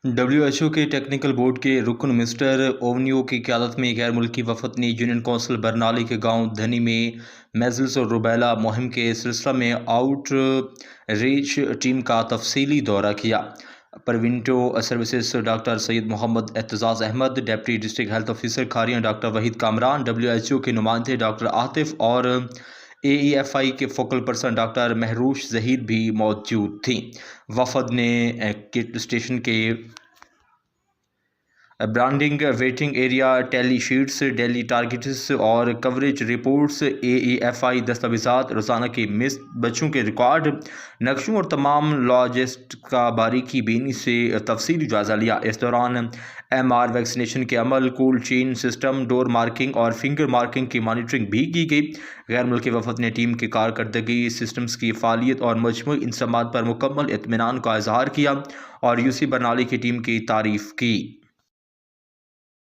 WHO के technical board के रुकन मिस्टर ओवनियो की क़यादत में गैर मुल्की वफ़द ने यूनियन कौंसिल बरनाली के गांव धनी में मेज़ल्स और रुबैला मुहिम के सिलसिला में आउट रीच टीम का तफसीली दौरा किया। Preventive services doctor Syed Mohammad Aitzaz Ahmed, deputy district health officer Kharian doctor Waheed Kamran, WHO के नुमाइंदे डॉक्टर आतिफ और AEFI के focal person doctor Mahrosh Zaheer भी मौजूद थी। वफद ने किट स्टेशन के branding, waiting area, tally sheets, daily targets और कवरेज रिपोर्ट्स, AEFI दस्तावेज़ात, रोज़ाना के मिस बच्चों के रिकॉर्ड, नक्शों और तमाम लॉजिस्ट का बारीकी बीनी से तफसीली जायज़ा लिया। इस दौरान MR वैक्सीनेशन के अमल, cold chain system, door marking और फिंगर मार्किंग की मॉनिटरिंग भी की गई। गैर मुल्की वफ़द ने टीम की कारकर्दगी, सिस्टम्स की फ़ालियत और मजमूई इंतज़ामात पर मुकम्मल इत्मीनान का इजहार किया और UC बरनाली की टीम की तारीफ़ की।